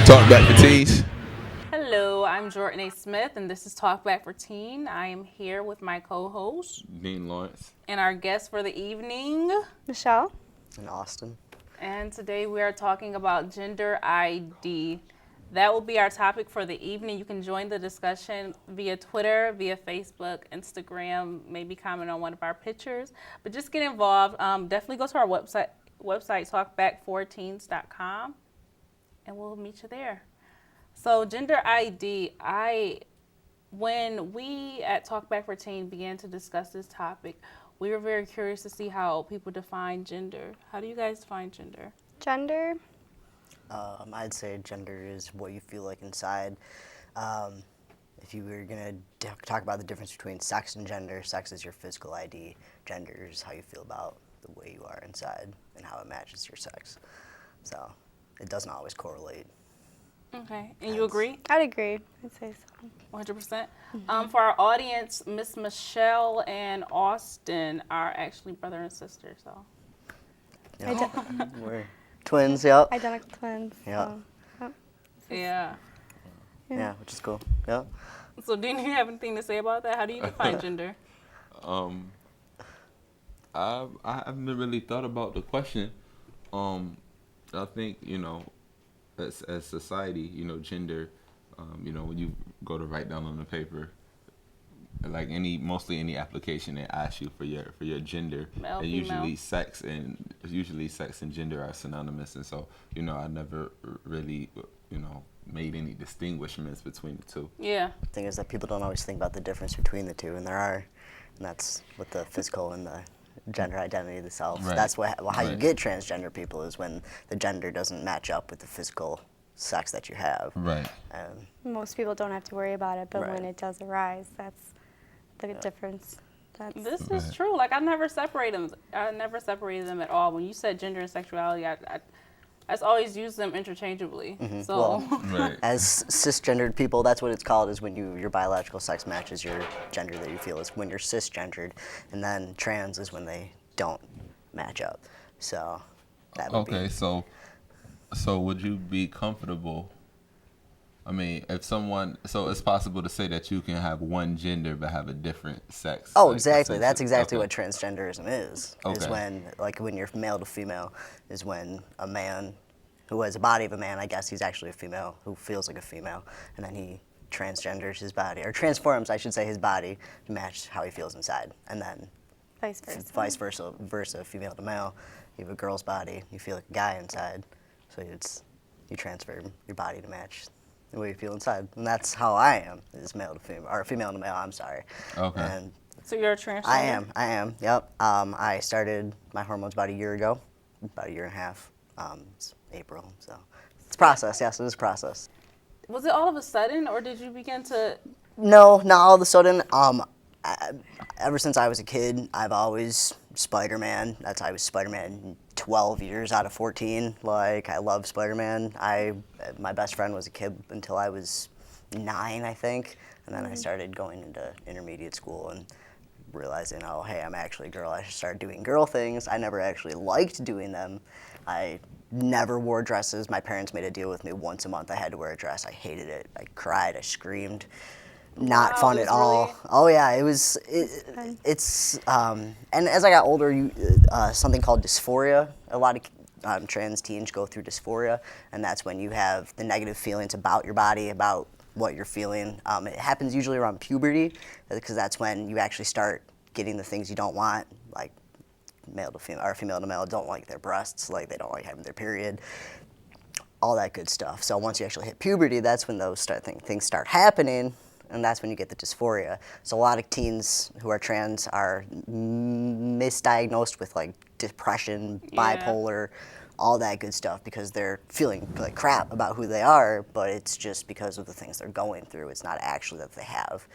Talk back for teens. Hello, I'm Jordanae Smith, and this is Talk Back for Teen. I am here with my co-host Dean Lawrence. and our guest for the evening. Michelle? In Austin. And today we are talking about gender ID. That will be our topic for the evening. You can join the discussion via Twitter, via Facebook, Instagram, maybe comment on one of our pictures. But just get involved. Definitely go to our website talkback4teens.com, and we'll meet you there. So gender ID, when we at Talk Back for Teen began to discuss this topic, we were very curious to see how people define gender. How do you guys define gender? Gender? I'd say gender is what you feel like inside. If you were going to talk about the difference between sex and gender, sex is your physical ID. Gender is how you feel about the way you are inside and how it matches your sex. So it doesn't always correlate. Okay, and you agree? I'd agree. I'd say so. 100%. For our audience, Miss Michelle and Austin are actually brother and sister. So Yeah. We're twins, yep. Identical twins. Yeah. So, yeah. Yeah, which is cool. Yep. So do you have anything to say about that? How do you define gender? I haven't really thought about the question. I think as society, gender, when you go to write down on the paper, like mostly any application that asks you for your gender, Male, and female. usually sex and gender are synonymous, and so I never really made any distinguishments between the two. Yeah. The thing is that people don't always think about the difference between the two, and there are, and that's with the physical and the gender identity of the self. Right. That's how you Right. get transgender people is when the gender doesn't match up with the physical sex that you have. Right. most people don't have to worry about it, but when Right. it does arise, that's the difference. That's This is Right. true. Like I never separated them at all. When you said gender and sexuality, I just always used them interchangeably. So Well, Right. as cisgendered people, that's what it's called, is when your biological sex matches your gender that you feel is when you're cisgendered, and then trans is when they don't match up. So that would Okay, be so would you be comfortable? I mean, so it's possible to say that you can have one gender but have a different sex. Oh, like, exactly. That's essentially. exactly Okay. what transgenderism is. Is Okay. when you're male to female, is when a man who has a body of a man, I guess he's actually a female, who feels like a female, and then he transgenders his body, or transforms, I should say, his body to match how he feels inside. And then vice versa. vice versa, female to male, you have a girl's body, you feel like a guy inside, so you transfer your body to match the way you feel inside. And that's how I am, is male to female, or female to male, I'm sorry. Okay. And so you're a transgender? I am, yep. I started my hormones about a year ago, about a year and a half. It's April, so it's a process, yes, it is a process. Was it all of a sudden, or did you begin to? No, not all of a sudden. Ever since I was a kid, I've always Spider-Man. I was Spider-Man 12 years out of 14. Like, I love Spider-Man. My best friend was a kid until I was 9, I think, and then I started going into intermediate school and realizing, oh, hey, I'm actually a girl. I should start doing girl things. I never actually liked doing them. I never wore dresses. My parents made a deal with me once a month. I had to wear a dress. I hated it. I cried. I screamed. Not Wow, fun it at was all. really- Oh yeah, it's and as I got older, something called dysphoria. A lot of trans teens go through dysphoria, and that's when you have the negative feelings about your body, about what you're feeling. It happens usually around puberty, because that's when you actually start getting the things you don't want, like male to female or female to male don't like their breasts, like they don't like having their period, all that good stuff. So once you actually hit puberty, that's when those things start happening, and that's when you get the dysphoria. So a lot of teens who are trans are misdiagnosed with like depression, Yeah. bipolar, all that good stuff, because they're feeling like crap about who they are, but it's just because of the things they're going through. It's not actually that they have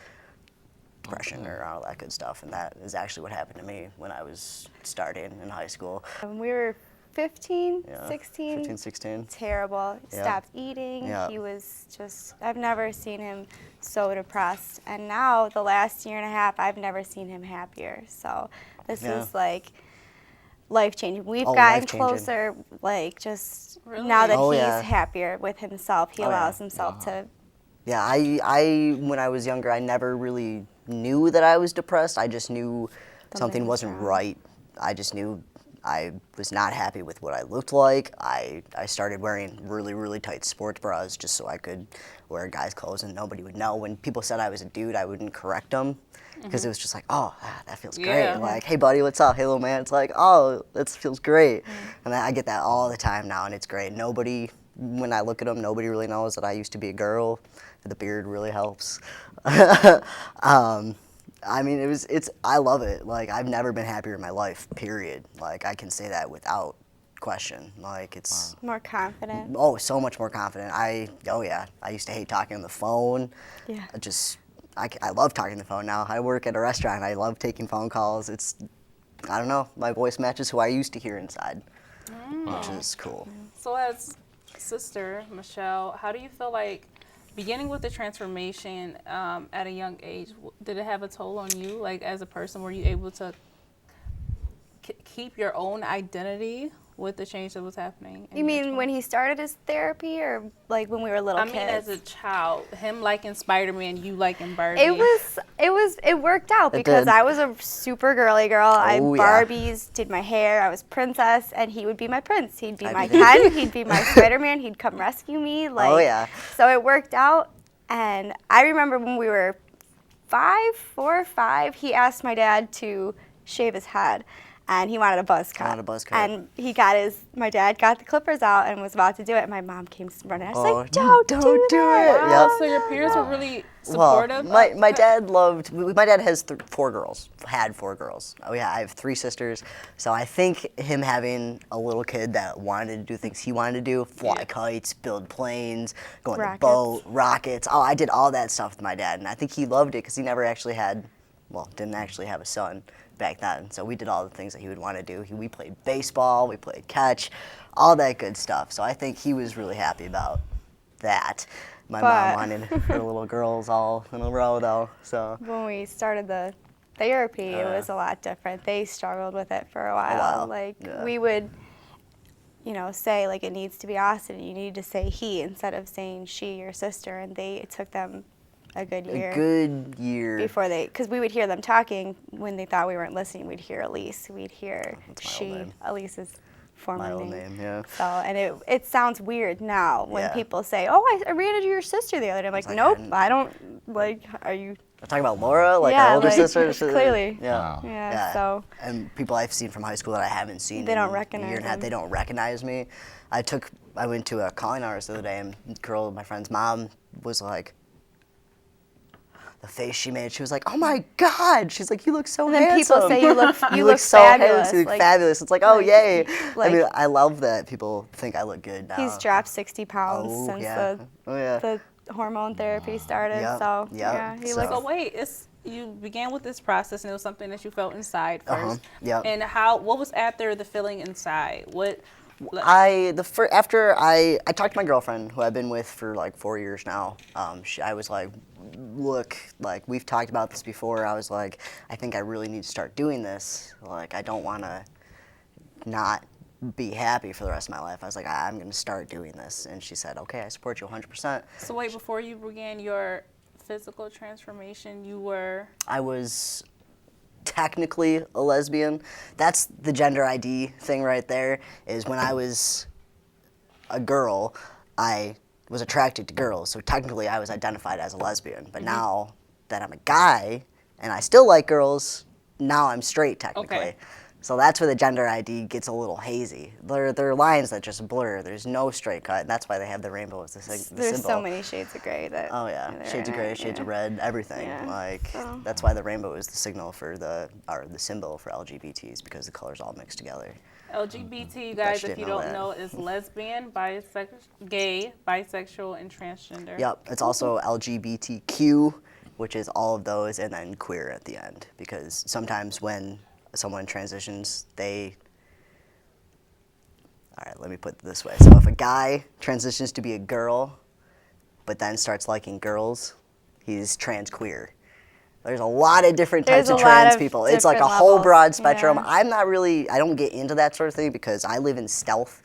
depression or all that good stuff, and that is actually what happened to me when I was starting in high school. We were 15, Yeah, 16. 15, 16. Terrible. Yeah. Stopped eating. Yeah. He was just, I've never seen him so depressed. And now, the last year and a half, I've never seen him happier. So this Yeah. is like life changing. We've Oh, gotten life-changing. closer, like just Really? Now that Oh, he's yeah. happier with himself, he Oh, yeah. allows himself to. Yeah, I when I was younger, I never really knew that I was depressed. I just knew something was wasn't wrong. right. I just knew I was not happy with what I looked like. I started wearing really, really tight sports bras just so I could wear guys' clothes and nobody would know. When people said I was a dude, I wouldn't correct them because it was just like, oh, that feels great. Yeah. Like, hey, buddy, what's up? Hey, little man. It's like, oh, that feels great. And I get that all the time now, and it's great. Nobody, when I look at them, nobody really knows that I used to be a girl. The beard really helps. I mean, I love it. Like, I've never been happier in my life, period. Like, I can say that without question. Like, it's, More confident. oh, so much more confident. Oh yeah, I used to hate talking on the phone. Yeah. I love talking on the phone now. I work at a restaurant. I love taking phone calls. I don't know, my voice matches who I used to hear inside, which is cool. So as sister, Michelle, how do you feel like beginning with the transformation at a young age, did it have a toll on you? Like as a person, were you able to keep your own identity with the change that was happening? You mean when he started his therapy, or like when we were little I kids? mean, as a child, him liking Spider-Man, you liking Barbie. It worked out because did. I was a super girly girl. I Oh, yeah. Barbies, did my hair, I was princess, and he would be my prince. He'd be I my did. Ken, he'd be my Spider-Man, he'd come rescue me. Like, Oh, yeah. So it worked out, and I remember when we were 4 or 5, he asked my dad to shave his head. And he wanted a buzz cut. wanted a buzz cut. And my dad got the clippers out and was about to do it. And my mom came running. I was Oh, like, don't do that. it. Yep. So your parents were really supportive? Well, my dad loved. My dad has 4 girls. Had 4 girls. Oh yeah, I have 3 sisters. So I think him having a little kid that wanted to do things he wanted to do, fly kites, build planes, go on the Rockets. boat, rockets. Oh, I did all that stuff with my dad, and I think he loved it because he never actually didn't actually have a son back then. So we did all the things that he would want to do. We played baseball, we played catch, all that good stuff. So I think he was really happy about that. My mom wanted her little girls all in a row, though. So When we started the therapy, it was a lot different. They struggled with it for a while. Like, we would, say, like, it needs to be Austin. You need to say he instead of saying she, your sister. And it took them a good year. Before because we would hear them talking when they thought we weren't listening. We'd hear Elise. We'd hear she. Elise's former name. Yeah. So, and it sounds weird now when people say, "Oh, I ran into your sister the other day." I'm like, "Nope, I don't." Like, are you? I'm talking about Laura, like Yeah, our older like, sister. clearly. Yeah. Wow. Yeah. So And people I've seen from high school that I haven't seen They don't in recognize a year and a half, him. they don't recognize me. I went to a calling hours the other day, and the girl, my friend's mom, was like, the face she made, she was like, "Oh my God!" She's like, "You look so And then handsome." people say you look so fabulous. handsome, you look Like- fabulous. It's like, oh like- yay! I like- mean, I love that people think I look good now. he's dropped 60 pounds Oh, since yeah. the hormone therapy started. Yep, So yep. yeah, he So- looks. So wait, you began with this process, and it was something that you felt inside 1st. Yep. And what was after the feeling inside? After I talked to my girlfriend, who I've been with for like 4 years now. I was like, look, like we've talked about this before. I was like, I think I really need to start doing this. Like, I don't want to not be happy for the rest of my life. I was like, I'm going to start doing this. And she said, okay, I support you 100%. So wait, before you began your physical transformation, I was technically a lesbian. That's the gender ID thing right there, is when I was a girl, I was attracted to girls. So technically I was identified as a lesbian. But now that I'm a guy and I still like girls, now I'm straight technically. Okay. So that's where the gender ID gets a little hazy. There are lines that just blur. There's no straight cut, and that's why they have the rainbow as the There's symbol. so many shades of gray that. Oh yeah, are shades of in gray, it, shades yeah. of red, everything. Yeah, Like so. that's why the rainbow is the signal for the symbol for LGBTs, because the colors all mix together. LGBT, you guys, Bet you if you didn't know don't that. know, is lesbian, gay, bisexual, and transgender. Yep, it's also LGBTQ, which is all of those, and then queer at the end, because sometimes when someone transitions, all right, let me put it this way. So if a guy transitions to be a girl, but then starts liking girls, he's trans queer. There's a lot of different types There's of a lot trans of people. It's like a different whole levels, broad spectrum. yeah. I don't get into that sort of thing because I live in stealth.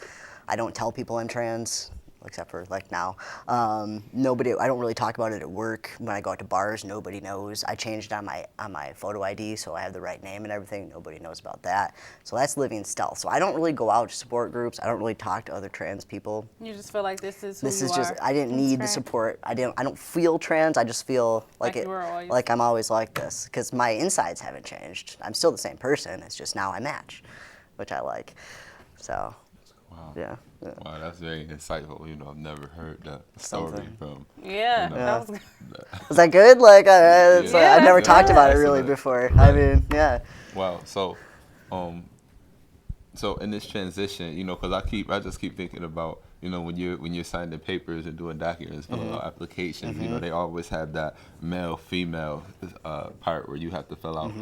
I don't tell people I'm trans, except for like now. I don't really talk about it at work. When I go out to bars, nobody knows. I changed on my photo ID, so I have the right name and everything. Nobody knows about that. So that's living stealth. So I don't really go out to support groups. I don't really talk to other trans people. You just feel like this is who This you is are. just, I didn't need the right. support. I don't feel trans. I just feel Like you were always. like I'm always like this, because my insides haven't changed. I'm still the same person. It's just now I match, which I like. So, Wow. yeah. Wow, that's very insightful. You know, I've never heard that story Something. from. Yeah, You know, that was good. Was that good? Like, Yeah, I've never that's talked good. about it really Excellent. before. I mean, yeah. Wow. So in this transition, you know, because I just keep thinking about, you know, when you're signing papers and doing documents, filling out applications, you know, they always have that male female part where you have to fill out.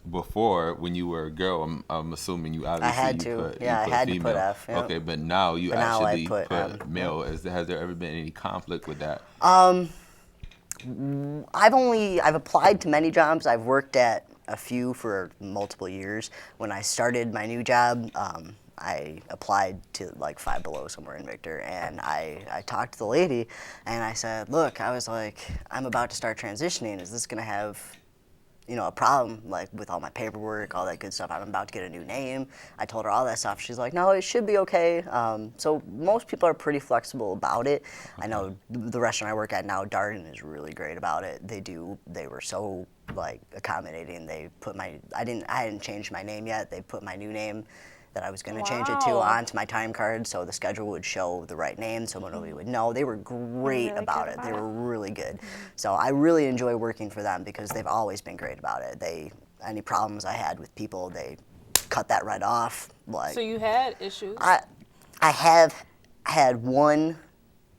Before, when you were a girl, I'm assuming you obviously had you to. put Yeah, I you put had to female. put F, yeah. Okay, but now you But now I actually put, male. Has there ever been any conflict with that? I've applied to many jobs. I've worked at a few for multiple years. When I started my new job, I applied to like Five Below somewhere in Victor, and I talked to the lady, and I said, look, I was like, I'm about to start transitioning. Is this gonna have, you know, a problem, like with all my paperwork, all that good stuff? I'm about to get a new name. I told her all that stuff. She's like, no, it should be okay. So most people are pretty flexible about it. I know the restaurant I work at now, Darden, is really great about it. They were so like accommodating. They put I hadn't changed my name yet. They put my new name that I was going to change it to Wow. onto my time card, so the schedule would show the right name, so nobody would know. They were great really about good it. about They it. were really good. So I really enjoy working for them because they've always been great about it. Any problems I had with people, they cut that right off. Like So you had issues. I have had one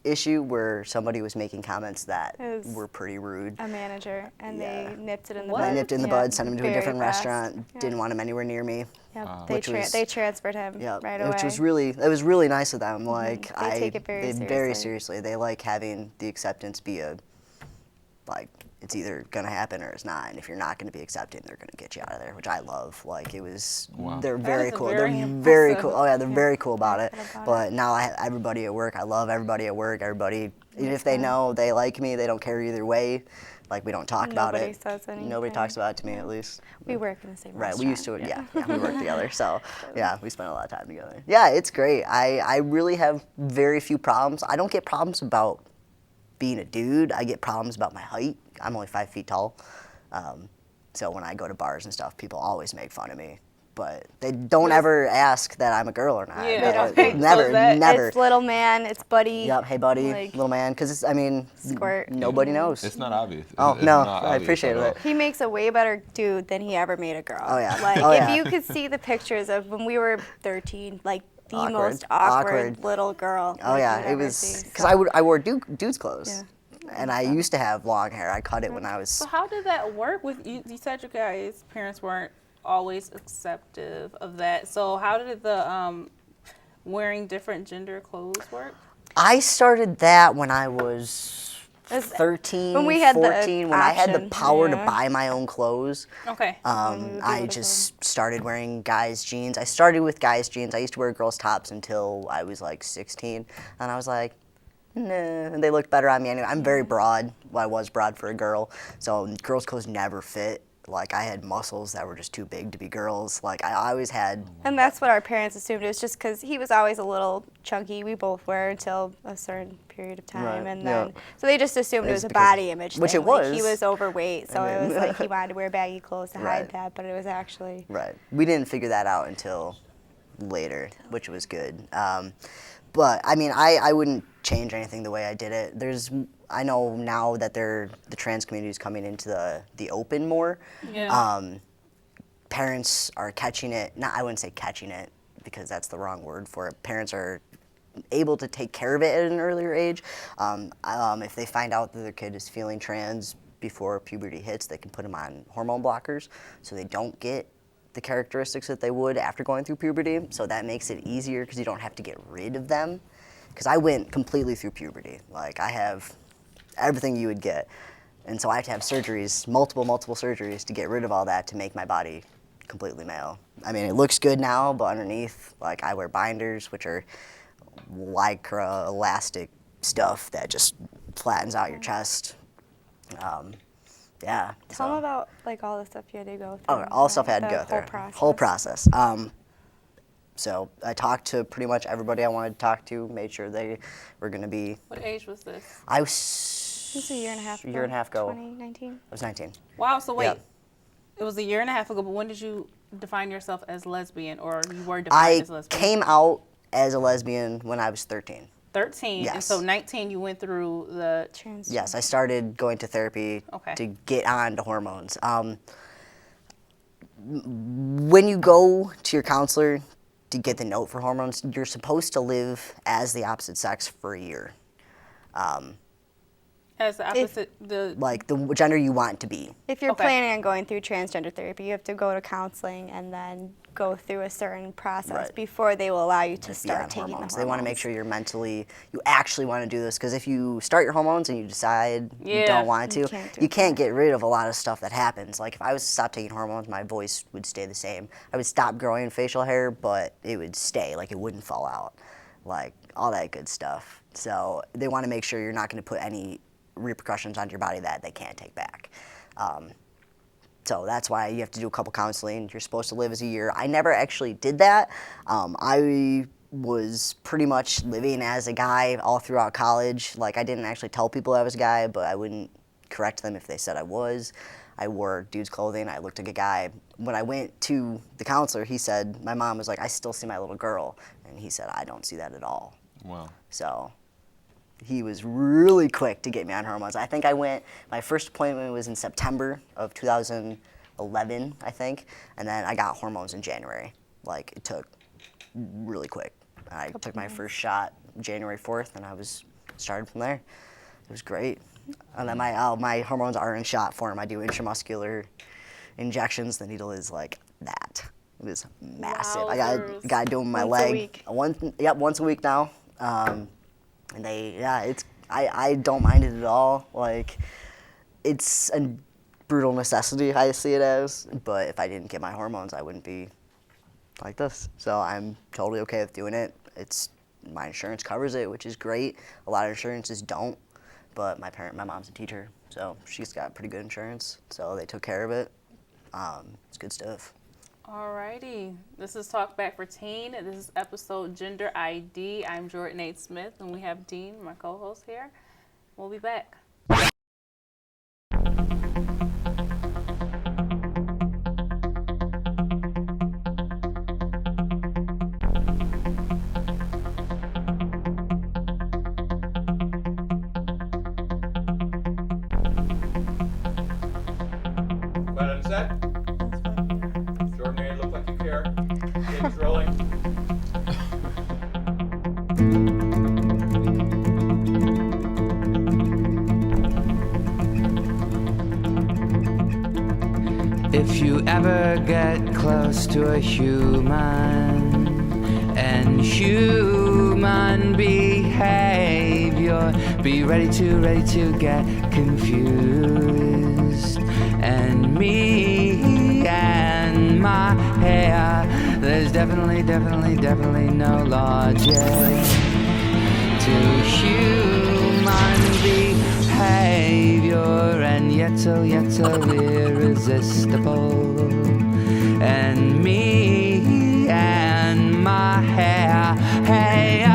issue where somebody was making comments that It was were pretty rude. A manager, and Yeah. they nipped it in the What? bud. I nipped in the Yeah, bud, sent him to a very different fast. restaurant, Yeah. didn't want him anywhere near me. Yep. Which was- They transferred him right away. Which was it was really nice of them. Like They take it very very seriously. seriously. They like having the acceptance be like it's either gonna happen or it's not. And if you're not gonna be accepted, they're gonna get you out of there, which I love. Like it was, Wow. they're That very is cool. very They're very impressive. cool. Oh yeah, they're very cool about it. Very good about But now everybody at work, I love everybody at work. Everybody, even if they know they like me, they don't care either way. Like we don't talk about Nobody it. says anything. Nobody talks about it to me at least. We work in the same Right, restaurant. we used to, yeah, we work together, so yeah, we spend a lot of time together. Yeah, it's great. I really have very few problems. I don't get problems about being a dude. I get problems about my height. I'm only 5 feet tall. So when I go to bars and stuff, people always make fun of me. But they don't ever ask that I'm a girl or not. Yeah. They don't. Okay, so Never, that- never. It's little man. It's buddy. Yep, hey buddy, Like, little man, because Squirt. nobody knows. It's not obvious. Oh, It's no, not I obvious appreciate at all. it. He makes a way better dude than he ever made a girl. Oh, yeah. Like Oh, if yeah. you could see the pictures of when we were 13, like the Awkward. most awkward Awkward. little girl. Oh like, yeah, you'd it ever was see. because I wore dude's clothes, Yeah. and I used to have long hair. I cut it when I was. So how did that work with you? You said you guys' parents weren't always acceptive of that. So how did the wearing different gender clothes work? I started that when I was It's- 13, when we had the 14, when I had the option, power to yeah. buy my own clothes. Okay. we would I do it as just started wearing guys' jeans. I started with guys' jeans. I used to wear girls' tops until I was like 16, and I was like, nah, and they looked better on me anyway. I'm very broad. Well, I was broad for a girl, so girls' clothes never fit. Like I had muscles that were just too big to be girls. Like I always had. And that's what our parents assumed. It was just because he was always a little chunky. We both were until a certain period of time, Right, and yeah. then so they just assumed it It's was a because- body image which thing. it Like, he was. was overweight, so I it was mean- like he wanted to wear baggy clothes to Right. hide that, but it was actually. Right. We didn't figure that out until later, which was good. But I mean, I wouldn't change anything the way I did it. I know now that the trans community is coming into the open more. Yeah. Parents are catching it. I wouldn't say catching it because that's the wrong word for it. Parents are able to take care of it at an earlier age. If they find out that their kid is feeling trans before puberty hits, they can put them on hormone blockers so they don't get the characteristics that they would after going through puberty. So that makes it easier because you don't have to get rid of them. Because I went completely through puberty. Like I have everything you would get. And so I have to have surgeries, multiple surgeries to get rid of all that to make my body completely male. I mean, it looks good now, but underneath, like, I wear binders, which are lycra elastic stuff that just flattens out your chest. Yeah. Tell them about like all the stuff you had to go through. Oh, all the stuff I had to go through. Whole process. So I talked to pretty much everybody I wanted to talk to, made sure they were going to be. What age was this? I was. This was a year and a half ago. 2019. I was 19. Wow, so wait. Yep. It was a year and a half ago, but when did you define yourself as lesbian, or you were defined as lesbian? I came out as a lesbian when I was 13. 13, Yes. and so 19 you went through the Transgender. Yes, I started going to therapy to get on to hormones. When you go to your counselor to get the note for hormones, you're supposed to live as the opposite sex for a year. as the opposite Like the gender you want to be. If you're planning on going through transgender therapy, you have to go to counseling and then go through a certain process before they will allow you to start taking the hormones. They want to make sure you actually want to do this, because if you start your hormones and you decide you don't want to, you can't get rid of a lot of stuff that happens. Like if I was to stop taking hormones, my voice would stay the same. I would stop growing facial hair, but it would stay, like it wouldn't fall out, like all that good stuff. So they want to make sure you're not going to put any repercussions on your body that they can't take back. So that's why you have to do a couple counseling. You're supposed to live as a year. I never actually did that. I was pretty much living as a guy all throughout college. Like I didn't actually tell people I was a guy, but I wouldn't correct them if they said I was. I wore dude's clothing. I looked like a guy. When I went to the counselor, he said, my mom was like, I still see my little girl. And he said, I don't see that at all. Wow. So he was really quick to get me on hormones. I think my first appointment was in September of 2011, I think, and then I got hormones in January. Like, it took really quick. I took my first shot January 4th, and I started from there. It was great. And then my hormones are in shot form. I do intramuscular injections. The needle is like that. It was massive. Wowzers. I got to do them in my leg. Once a week now. And I don't mind it at all. Like, it's a brutal necessity, I see it as. But if I didn't get my hormones, I wouldn't be like this. So I'm totally okay with doing it. My insurance covers it, which is great. A lot of insurances don't. But my mom's a teacher, so she's got pretty good insurance. So they took care of it. It's good stuff. Alrighty, this is Talk Back for Teen. This is episode Gender ID. I'm Jordanae Smith, and we have Dean, my co-host here. We'll be back. Quiet on set. Jordanae, look like you care. Game's rolling. If you ever get close to a human and human behavior, be ready to get confused. And me and my hair, there's definitely no logic to human behavior, and yet so irresistible. And me and my hair, hey.